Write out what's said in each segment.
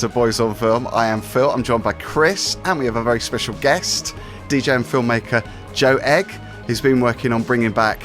to Boys on Film. I am Phil, I'm joined by Chris, and we have a very special guest, DJ and filmmaker Joe Egg, who's been working on bringing back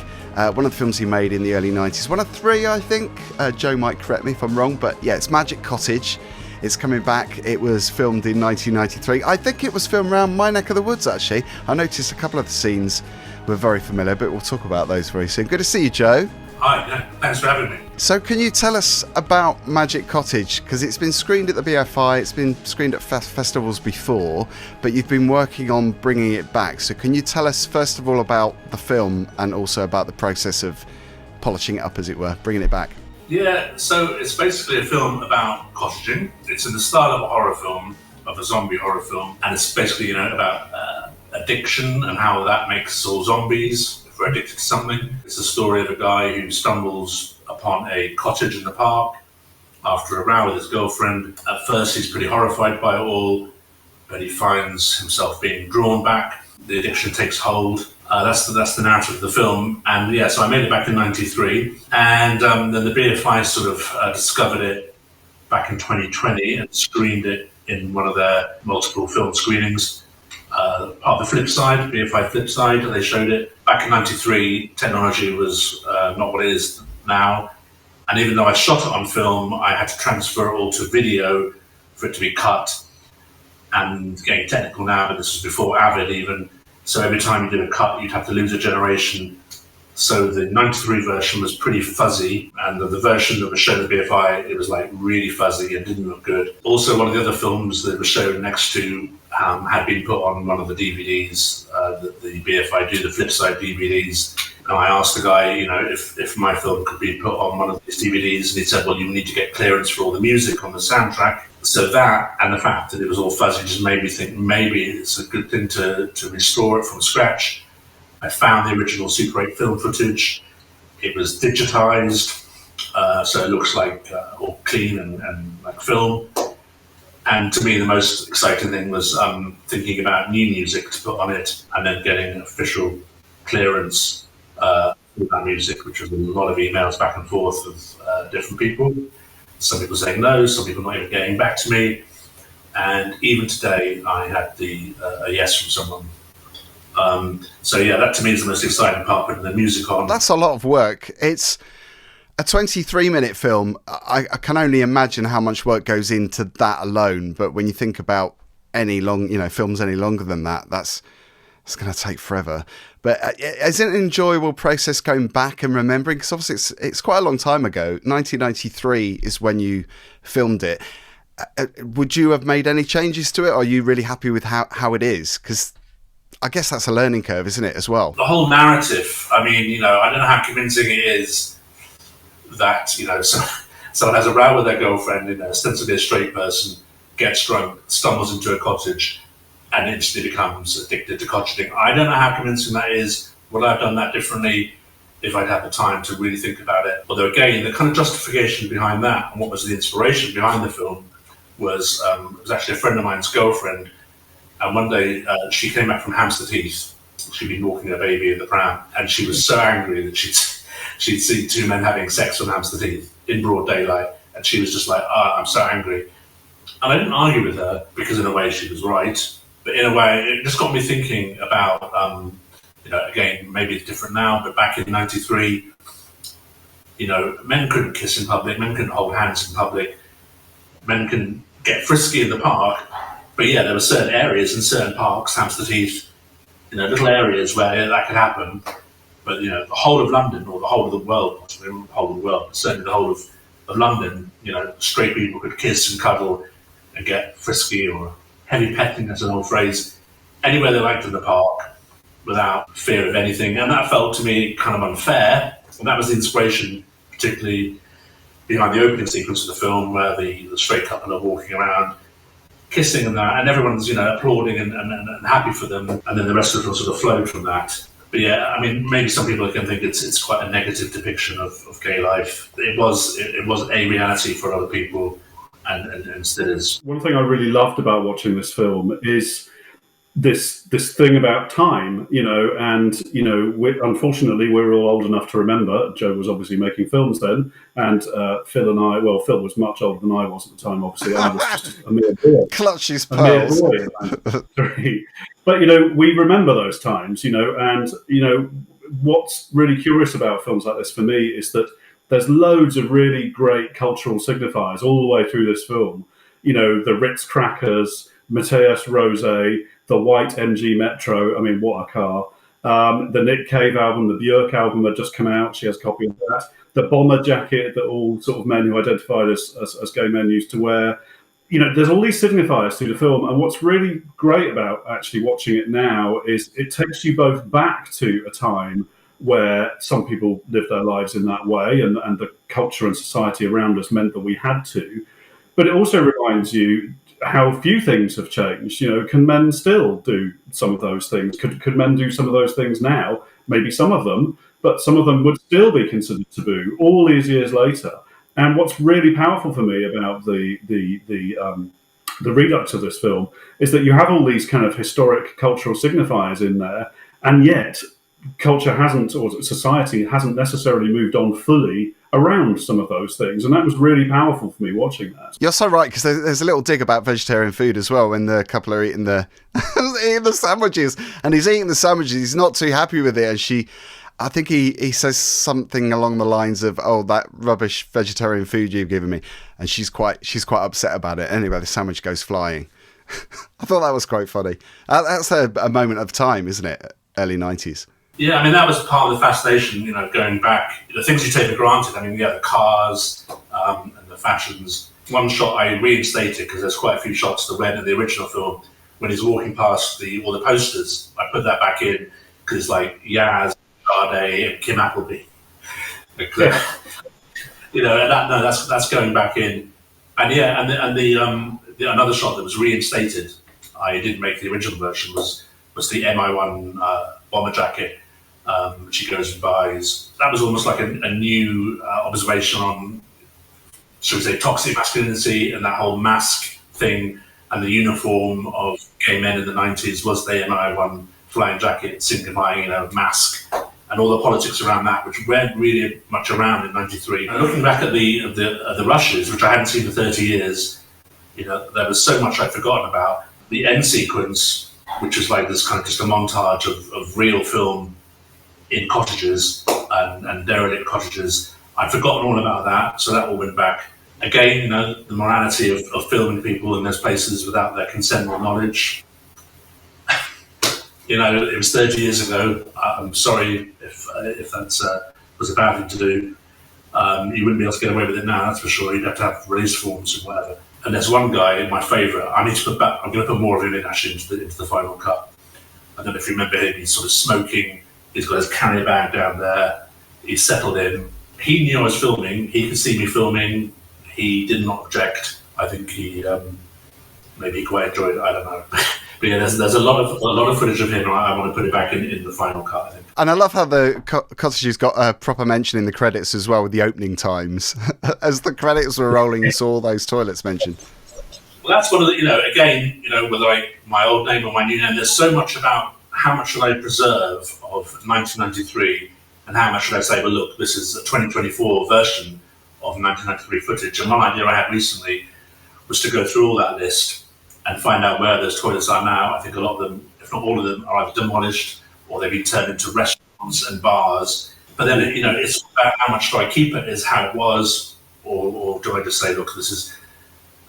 one of the films he made in the early 90s. One of three, I think. Joe might correct me if I'm wrong, but yeah, it's Magic Cottage. It's coming back. It was filmed in 1993. I think it was filmed around my neck of the woods, actually. I noticed a couple of the scenes were very familiar, but we'll talk about those very soon. Good to see you, Joe. Hi, thanks for having me. So can you tell us about Magic Cottage? Because it's been screened at the BFI, it's been screened at festivals before, but you've been working on bringing it back. So can you tell us, first of all, about the film and also about the process of polishing it up, as it were, bringing it back? Yeah, so it's basically a film about cottaging. It's in the style of a horror film, of a zombie horror film, and it's basically, about addiction and how that makes us all zombies. If we're addicted to something. It's the story of a guy who stumbles upon a cottage in the park after a row with his girlfriend. At first he's pretty horrified by it all, but he finds himself being drawn back. The addiction takes hold. That's the narrative of the film. And yeah, so I made it back in 93, and then the BFI sort of discovered it back in 2020 and screened it in one of their multiple film screenings. Part of the flip side, BFI flip side, they showed it. Back in 93, technology was not what it is now. And even though I shot it on film, I had to transfer it all to video for it to be cut. And getting technical now, but this was before Avid even. So every time you did a cut, you'd have to lose a generation. So the 93 version was pretty fuzzy, and the version that was shown at BFI, it was like really fuzzy and didn't look good. Also, one of the other films that was shown next to had been put on one of the DVDs that the BFI do, the Flipside DVDs. And I asked the guy, if my film could be put on one of these DVDs, and he said, well, you need to get clearance for all the music on the soundtrack. So that, and the fact that it was all fuzzy, just made me think maybe it's a good thing to restore it from scratch. I found the original Super 8 film footage. It was digitized, so it looks like all clean and like film. And to me, the most exciting thing was thinking about new music to put on it, and then getting official clearance for that music, which was a lot of emails back and forth with different people. Some people saying no, some people not even getting back to me. And even today, I had a yes from someone. So yeah, that to me is the most exciting part, putting the music on. That's a lot of work. It's a 23-minute film. I can only imagine how much work goes into that alone. But when you think about any films any longer than that, it's going to take forever. But is it an enjoyable process going back and remembering? Because obviously it's quite a long time ago. 1993 is when you filmed it. Would you have made any changes to it? Or are you really happy with how it is? Because I guess that's a learning curve, isn't it, as well? The whole narrative, I don't know how convincing it is that, someone has a row with their girlfriend, ostensibly a straight person, gets drunk, stumbles into a cottage, and instantly becomes addicted to cottaging. I don't know how convincing that is. Would I have done that differently if I'd had the time to really think about it? Although again, the kind of justification behind that, and what was the inspiration behind the film, was it was actually a friend of mine's girlfriend. And one day she came back from Hampstead Heath. She'd been walking her baby in the pram, and she was so angry that she'd seen two men having sex on Hampstead Heath in broad daylight, and she was just like, I'm so angry. And I didn't argue with her, because in a way she was right, but in a way it just got me thinking about, again, maybe it's different now, but back in 93, men couldn't kiss in public, men couldn't hold hands in public, men can get frisky in the park. But yeah, there were certain areas in certain parks, Hampstead Heath, little areas where that could happen. But the whole of London, or the whole of the world, possibly not the whole of the world, but certainly the whole of London, straight people could kiss and cuddle and get frisky, or heavy petting, that's an old phrase, anywhere they liked in the park without fear of anything. And that felt to me kind of unfair. And that was the inspiration, particularly behind the opening sequence of the film, where the straight couple are walking around, kissing and that, and everyone's applauding and happy for them, and then the rest of it will sort of flow from that. But yeah, maybe some people can think it's quite a negative depiction of gay life. It was a reality for other people, and still is. One thing I really loved about watching this film is this thing about time, and unfortunately we're all old enough to remember. Joe was obviously making films then, and Phil and I. Well, Phil was much older than I was at the time. Obviously, I was just a mere boy. Clutch his pearls. But we remember those times, and what's really curious about films like this for me is that there's loads of really great cultural signifiers all the way through this film. The Ritz crackers, Mateus Rosé, the white MG Metro. I mean, what a car. The Nick Cave album, the Björk album had just come out. She has a copy of that. The bomber jacket that all sort of men who identified as gay men used to wear. There's all these signifiers through the film. And what's really great about actually watching it now is it takes you both back to a time where some people lived their lives in that way, and the culture and society around us meant that we had to. But it also reminds you how few things have changed. Can men still do some of those things? Could men do some of those things now? Maybe some of them, but some of them would still be considered taboo all these years later. And what's really powerful for me about the redux of this film is that you have all these kind of historic cultural signifiers in there, and yet culture hasn't, or society hasn't necessarily moved on fully around some of those things, and that was really powerful for me watching that. You're so right, because there's a little dig about vegetarian food as well when the couple are eating the sandwiches, and he's eating the sandwiches, he's not too happy with it, and I think he says something along the lines of, "Oh, that rubbish vegetarian food you've given me," and she's quite upset about it. Anyway, the sandwich goes flying. I thought that was quite funny. That's a moment of time, isn't it? Early 90s. Yeah, I mean, that was part of the fascination, going back, the things you take for granted. I mean, the cars and the fashions. One shot I reinstated, because there's quite a few shots that went in the original film, when he's walking past all the posters. I put that back in, because it's like Yaz, Sade, and Kim Appleby. That's going back in. And yeah, and another shot that was reinstated, I didn't make the original version, was the MI1 bomber jacket, which he goes and buys. That was almost like a new observation on, should we say, toxic masculinity, and that whole mask thing, and the uniform of gay men in the 90s was the MI1 flying jacket, signifying, mask, and all the politics around that, which weren't really much around in 93. And looking back at the rushes, which I hadn't seen for 30 years, there was so much I'd forgotten about. The end sequence, which is like this kind of just a montage of real film in cottages and derelict cottages. I'd forgotten all about that, so that all went back. Again, the morality of filming people in those places without their consent or knowledge. It was 30 years ago. I'm sorry if that's was a bad thing to do. You wouldn't be able to get away with it now, that's for sure. You'd have to have release forms and whatever. And there's one guy, my favourite. I need to put back. I'm going to put more of him in actually into the final cut. I don't know if you remember him. He's sort of smoking. He's got his carry bag down there. He's settled in. He knew I was filming. He could see me filming. He did not object. I think he maybe quite enjoyed it. I don't know. But yeah, there's a lot of footage of him. I want to put it back in the final cut, I think. And I love how the cottages got a proper mention in the credits as well, with the opening times. As the credits were rolling, you saw all those toilets mentioned. Well, that's one of the, again, whether my old name or my new name, there's so much about how much should I preserve of 1993 and how much should I say, well, look, this is a 2024 version of 1993 footage. And one idea I had recently was to go through all that list and find out where those toilets are now. I think a lot of them, if not all of them, are either demolished or they've been turned into restaurants and bars. But then, it's about how much do I keep it as how it was, or do I just say, look, this is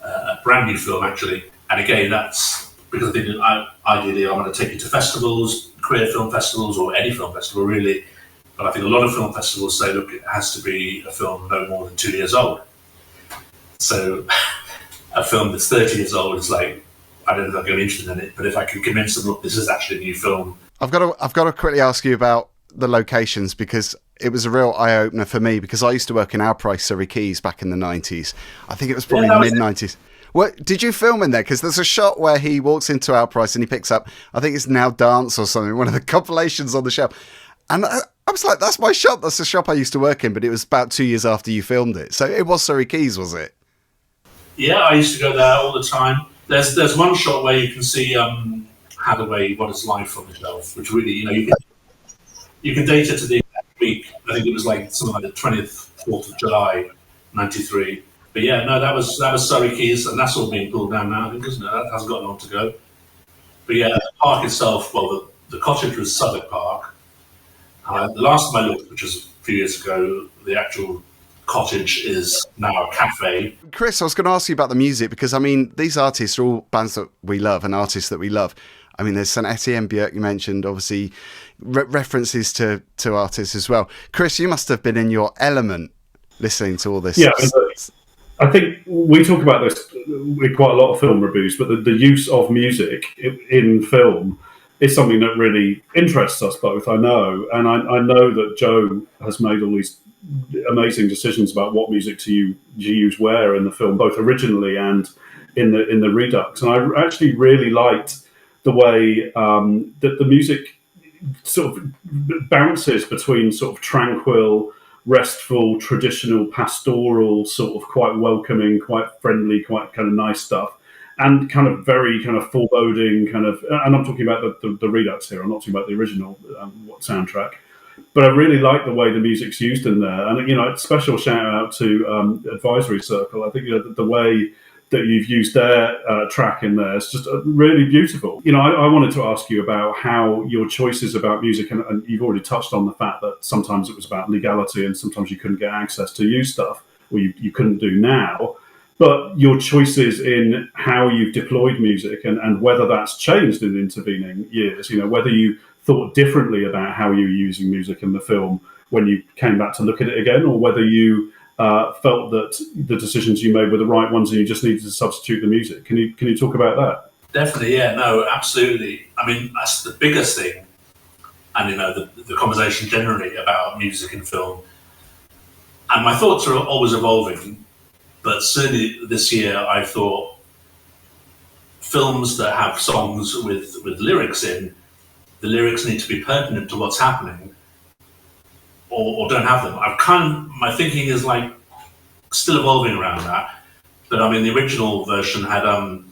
a brand new film, actually. And again, that's because I think ideally I want to take it to festivals, queer film festivals, or any film festival, really. But I think a lot of film festivals say, look, it has to be a film no more than 2 years old. So a film that's 30 years old is like, I don't think I'm going to be interested in it. But if I can convince them, look, this is actually a new film. I've got to quickly ask you about the locations, because it was a real eye-opener for me, because I used to work in Our Price, Surrey Keys back in the 90s. I think it was probably mid-90s. What did you film in there? Because there's a shot where he walks into Our Price and he picks up, I think it's Now Dance or something, one of the compilations on the shelf. And I was like, that's my shop. That's the shop I used to work in, but it was about 2 years after you filmed it. So it was Surrey Keys, was it? Yeah, I used to go there all the time. There's one shot where you can see Hathaway, What Is Life on the Shelf, which really, you can date it to the week. I think it was like something like the 4th of July, 93. But yeah, no, that was Surrey Quays, and that's all being pulled down now, I think, isn't it? That hasn't got long to go. But yeah, the park itself, well, the cottage was Southwark Park. The last time I looked, which was a few years ago, the actual cottage is now a cafe. Chris, I was going to ask you about the music, because, I mean, these artists are all bands that we love and artists that we love. I mean, there's St. Etienne Björk you mentioned, obviously, references to artists as well. Chris, you must have been in your element listening to all this. Yeah, I think we talk about this with quite a lot of film reviews, but the use of music in film is something that really interests us both, I know. And I know that Joe has made all these amazing decisions about what music to use where in the film, both originally and in the Redux. And I actually really liked the way that the music sort of bounces between sort of tranquil, restful, traditional, pastoral, sort of quite welcoming, quite friendly, quite kind of nice stuff, and kind of very kind of foreboding kind of, and I'm talking about the Redux here, I'm not talking about the original soundtrack, but I really like the way the music's used in there. And, special shout out to Advisory Circle. I think the way that you've used their track in there is just really beautiful. I wanted to ask you about how your choices about music, and you've already touched on the fact that sometimes it was about legality and sometimes you couldn't get access to use stuff, or you couldn't do now. But your choices in how you've deployed music and whether that's changed in intervening years, whether you thought differently about how you were using music in the film when you came back to look at it again, or whether you felt that the decisions you made were the right ones and you just needed to substitute the music. Can you talk about that? Definitely, yeah, no, absolutely. I mean, that's the biggest thing. And, the conversation generally about music in film. And my thoughts are always evolving, but certainly this year I thought films that have songs with lyrics in, the lyrics need to be pertinent to what's happening, or don't have them. My thinking is like still evolving around that. But I mean, the original version had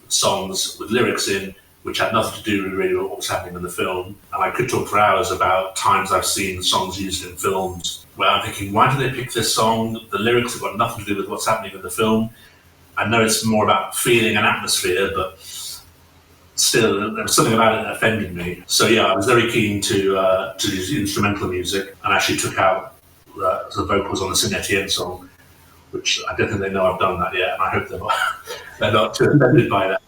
songs with lyrics in, which had nothing to do with really what was happening in the film. And I could talk for hours about times I've seen songs used in films where I'm thinking, why do they pick this song? The lyrics have got nothing to do with what's happening in the film. I know it's more about feeling and atmosphere, but still, there was something about it that offended me. So yeah, I was very keen to use instrumental music, and actually took out the vocals on the St. Etienne song, which I don't think they know I've done that yet, and I hope they're not too offended by that.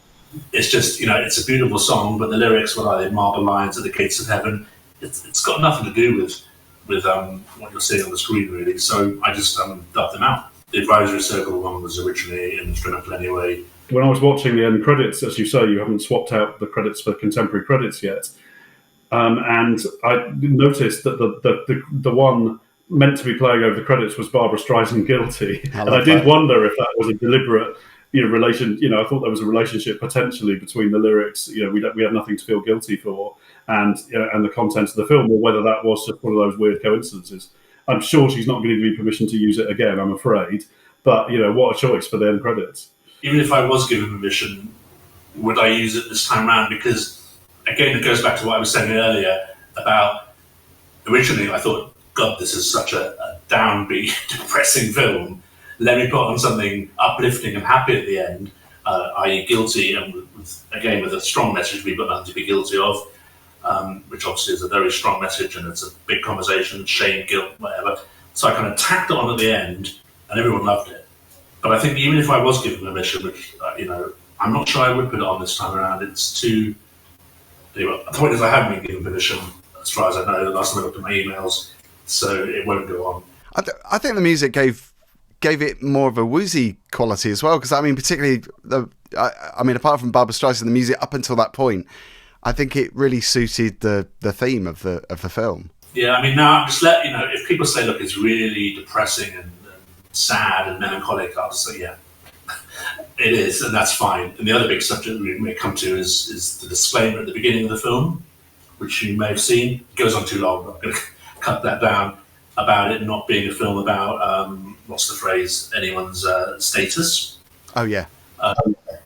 It's just, it's a beautiful song, but the lyrics, what are they, marble lines at the gates of heaven? It's got nothing to do with what you're seeing on the screen, really. So I just dubbed them out. The Advisory Circle one was originally instrumental anyway. When I was watching the end credits, as you say, you haven't swapped out the credits for contemporary credits yet. And I noticed that the one meant to be playing over the credits was Barbra Streisand Guilty. And I did wonder if that was a deliberate relation. I thought there was a relationship potentially between the lyrics, we had nothing to feel guilty for, and the content of the film, or whether that was just one of those weird coincidences. I'm sure she's not going to give me permission to use it again, I'm afraid. But, what a choice for the end credits. Even if I was given permission, would I use it this time around? Because, again, it goes back to what I was saying earlier about, originally I thought, God, this is such a downbeat, depressing film. Let me put on something uplifting and happy at the end, i.e. guilty, and with a strong message we've got nothing to be guilty of, which obviously is a very strong message, and it's a big conversation, shame, guilt, whatever. So I kind of tacked it on at the end, and everyone loved it. But I think even if I was given permission, which, I'm not sure I would put it on this time around, it's too... Anyway, the point is I haven't been given permission, as far as I know. The last time I looked at my emails, so it won't go on. I think the music gave it more of a woozy quality as well, because I mean, particularly apart from Barbra Streisand, the music up until that point, I think it really suited the theme of the film. Yeah, I mean, now just if people say, look, it's really depressing and sad and melancholic, I'll just say, yeah, it is, and that's fine. And the other big subject we may come to is the disclaimer at the beginning of the film, which you may have seen. It goes on too long, but I'm going to cut that down, about it not being a film about, what's the phrase, anyone's status. Oh, yeah.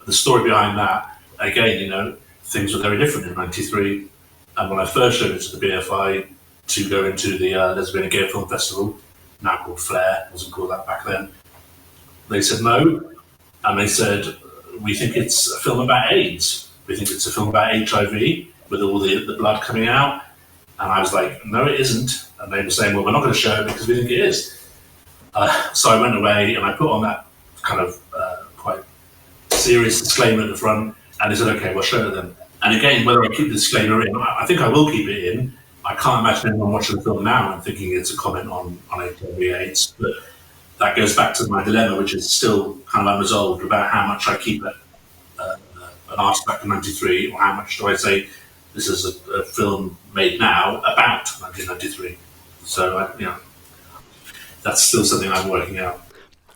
The story behind that, again, things were very different in '93. And when I first showed it to the BFI to go into the Lesbian and Gay Film Festival, now called Flare, wasn't called that back then, they said no. And they said, we think it's a film about AIDS. We think it's a film about HIV with all the blood coming out. And I was like, no, it isn't. And they were saying, well, we're not going to show it because we think it is. So I went away and I put on that kind of quite serious disclaimer at the front. And they said, okay, we'll show it then. And again, whether I keep the disclaimer in, I think I will keep it in. I can't imagine anyone watching the film now and thinking it's a comment on HIV/AIDS. But that goes back to my dilemma, which is still kind of unresolved about how much I keep an artifact in '93, or how much do I say this is a film made now about 1993. So, that's still something I'm working out.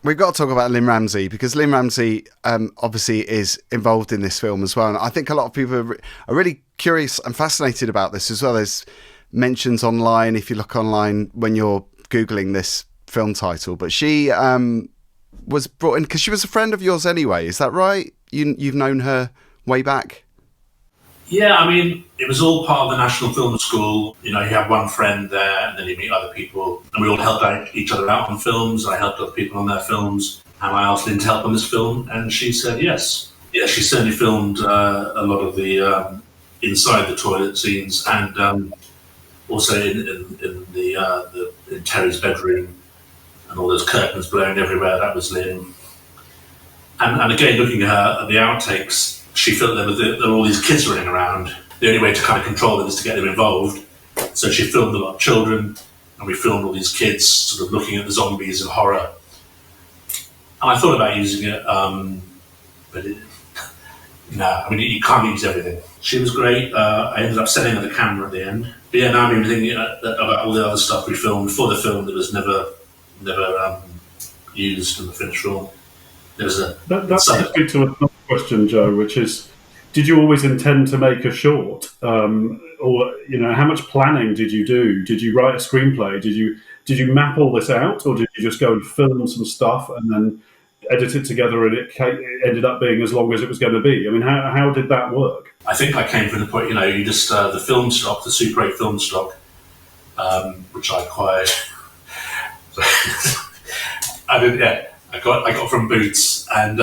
We've got to talk about Lynn Ramsey, because Lynn Ramsey obviously is involved in this film as well. And I think a lot of people are really curious and fascinated about this as well. There's mentions online, if you look online when you're Googling this film title. But she was brought in because she was a friend of yours anyway. Is that right? You've known her way back? Yeah, I mean, it was all part of the National Film School. You have one friend there, and then you meet other people, and we all helped each other out on films. I helped other people on their films, and I asked Lynn to help on this film, and she said yes. Yeah, she certainly filmed a lot of the inside the toilet scenes, and also in Terry's bedroom, and all those curtains blowing everywhere. That was Lynn. And again, looking at her at the outtakes, she felt there were all these kids running around. The only way to kind of control them is to get them involved. So she filmed a lot of children, and we filmed all these kids sort of looking at the zombies and horror. And I thought about using it, but you can't use everything. She was great. I ended up setting her the camera at the end. But yeah, now I'm even thinking about all the other stuff we filmed for the film that was never used in the finished film. That brings me to another question, Joe, which is, did you always intend to make a short? Or how much planning did you do? Did you write a screenplay? Did you map all this out, or did you just go and film some stuff and then edit it together and it ended up being as long as it was going to be? I mean, how did that work? I think I came from the point, you just, the film stock, the Super 8 film stock, which I acquired. I got from Boots, and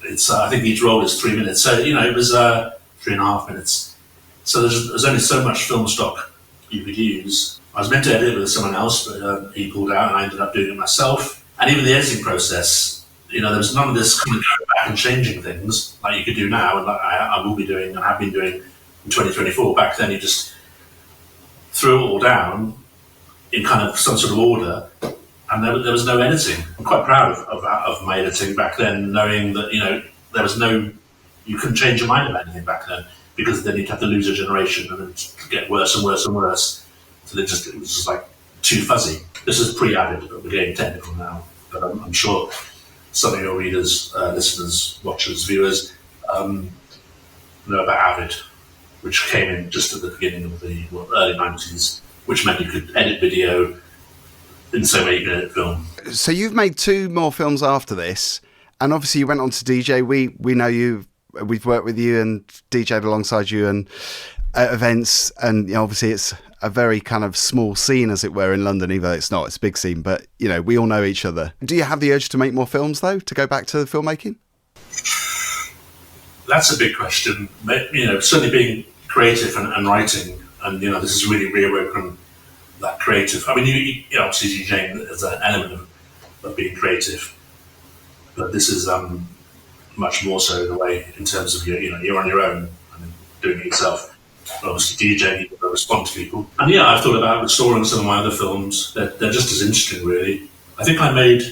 it's I think each roll is 3 minutes, so it was 3.5 minutes. So there's only so much film stock you could use. I was meant to edit it with someone else, but he pulled out, and I ended up doing it myself. And even the editing process, there was none of this kind of going back and changing things like you could do now, and like I will be doing and have been doing in 2024. Back then, you just threw it all down in kind of some sort of order. And there was no editing. I'm quite proud of my editing back then, knowing that, there was you couldn't change your mind about anything back then, because then you'd have to lose a generation and it'd get worse and worse and worse. So it was just like too fuzzy. This is pre-Avid, but we're getting technical now. But I'm sure some of your readers, listeners, watchers, viewers know about Avid, which came in just at the beginning of the early 90s, which meant you could edit video in the same way you can edit film. So you've made 2 more films after this, and obviously you went on to DJ. We know you, we've worked with you and DJed alongside you and at events, and obviously it's a very kind of small scene, as it were, in London, even though it's not, it's a big scene, but we all know each other. Do you have the urge to make more films, though, to go back to the filmmaking? That's a big question. Certainly being creative and writing, and this has really reawoken that creative. I mean, you obviously DJing as an element of being creative, but this is much more so in a way, in terms of you're on your own and doing it yourself. But obviously DJing, you've got to respond to people. And I've thought about restoring some of my other films. They're just as interesting, really. I think I made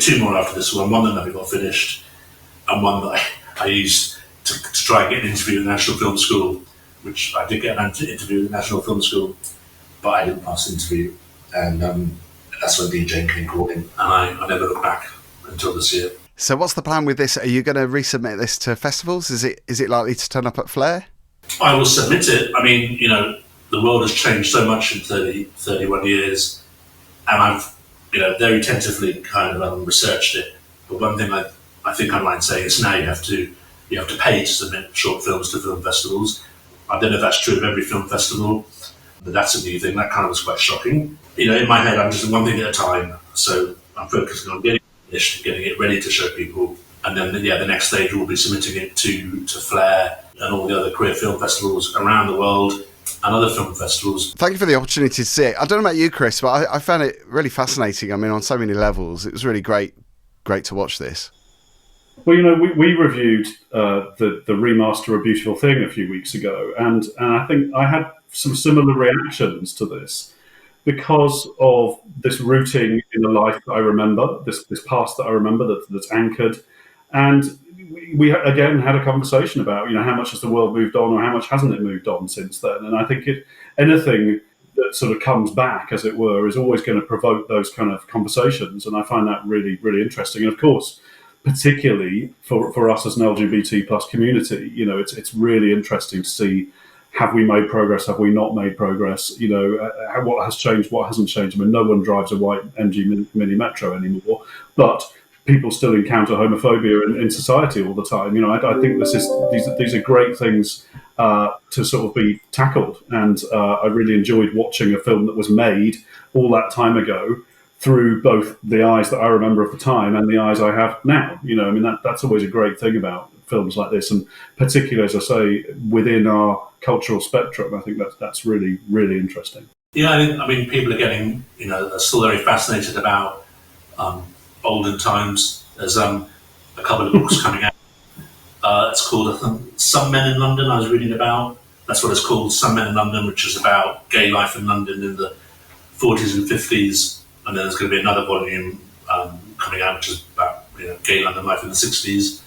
2 more after this one that never got finished, and one that I used to try and get an interview at the National Film School, which I did get an interview at the National Film School, but I didn't pass the interview, and that's when DJ came calling, and I never looked back until this year. So what's the plan with this? Are you going to resubmit this to festivals? Is it likely to turn up at Flare? I will submit it. I mean, the world has changed so much in 31 years, and I've, very tentatively kind of researched it. But one thing I think I might say is now you have to you have to pay to submit short films to film festivals. I don't know if that's true of every film festival, but that's a new thing. That kind of was quite shocking. In my head, I'm just one thing at a time. So I'm focusing on getting it finished, getting it ready to show people. And then, the next stage will be submitting it to Flare and all the other queer film festivals around the world and other film festivals. Thank you for the opportunity to see it. I don't know about you, Chris, but I found it really fascinating. I mean, on so many levels, it was really great to watch this. Well, we reviewed the remaster of Beautiful Thing a few weeks ago, and I think I had some similar reactions to this because of this rooting in the life that I remember, this past that I remember that's anchored. And we again had a conversation about, how much has the world moved on or how much hasn't it moved on since then? And I think anything that sort of comes back, as it were, is always going to provoke those kind of conversations. And I find that really, really interesting. And of course, particularly for us as an LGBT plus community, it's really interesting to see, have we made progress? Have we not made progress? What has changed? What hasn't changed? I mean, no one drives a white MG Mini Metro anymore, but people still encounter homophobia in society all the time. I think these are great things to sort of be tackled, and I really enjoyed watching a film that was made all that time ago through both the eyes that I remember of the time and the eyes I have now. That's always a great thing about films like this, and particularly, as I say, within our cultural spectrum. I think that's really, really interesting. Yeah, I mean, people are getting, are still very fascinated about olden times. There's a couple of books coming out. It's called, I think, Some Men in London, I was reading about. That's what it's called, Some Men in London, which is about gay life in London in the 40s and 50s. And then there's going to be another volume coming out, which is about gay London life in the 60s.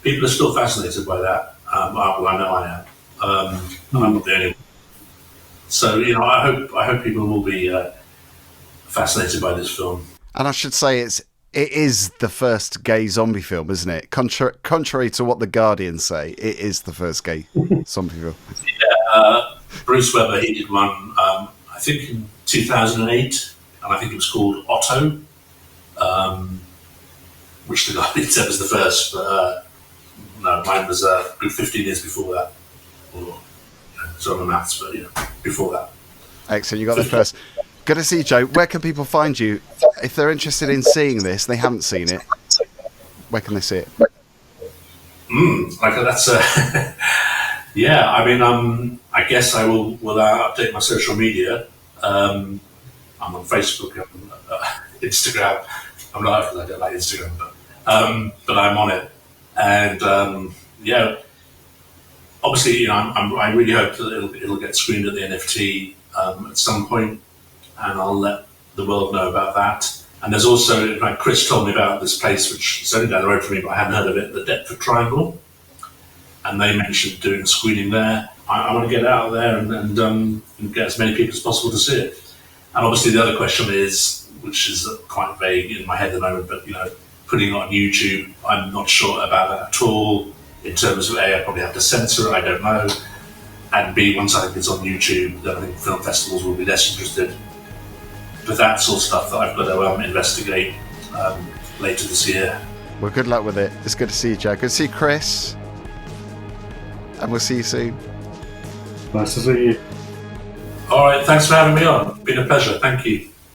People are still fascinated by that. Well, I know I am. I'm not the only one. So, I hope people will be fascinated by this film. And I should say it is the first gay zombie film, isn't it? Contrary to what the Guardian say, it is the first gay zombie film. Yeah, Bruce Weber, he did one, I think in 2008, and I think it was called Otto, which the Guardian said was the first, but no, mine was a good 15 years before that. Sorry, my maths, but before that. Excellent, you got there first. Good to see you, Joe. Where can people find you if they're interested in seeing this? They haven't seen it. Where can they see it? That's yeah. I mean, I guess I will update my social media. I'm on Facebook, Instagram. I'm not, because I don't like Instagram, but I'm on it. And obviously, I really hope that it'll get screened at the NFT at some point, and I'll let the world know about that. And there's also, like Chris told me about this place, which is only down the road from me, but I hadn't heard of it, the Deptford Triangle. And they mentioned doing a screening there. I want to get out there and get as many people as possible to see it. And obviously the other question is, which is quite vague in my head at the moment, but putting it on YouTube, I'm not sure about that at all. In terms of A, I probably have to censor it, I don't know. And B, once I think it's on YouTube, then I think film festivals will be less interested. But that's all stuff that I've got to investigate later this year. Well, good luck with it. It's good to see you, Joe. Good to see you, Chris. And we'll see you soon. Nice to see you. All right, thanks for having me on. It's been a pleasure. Thank you.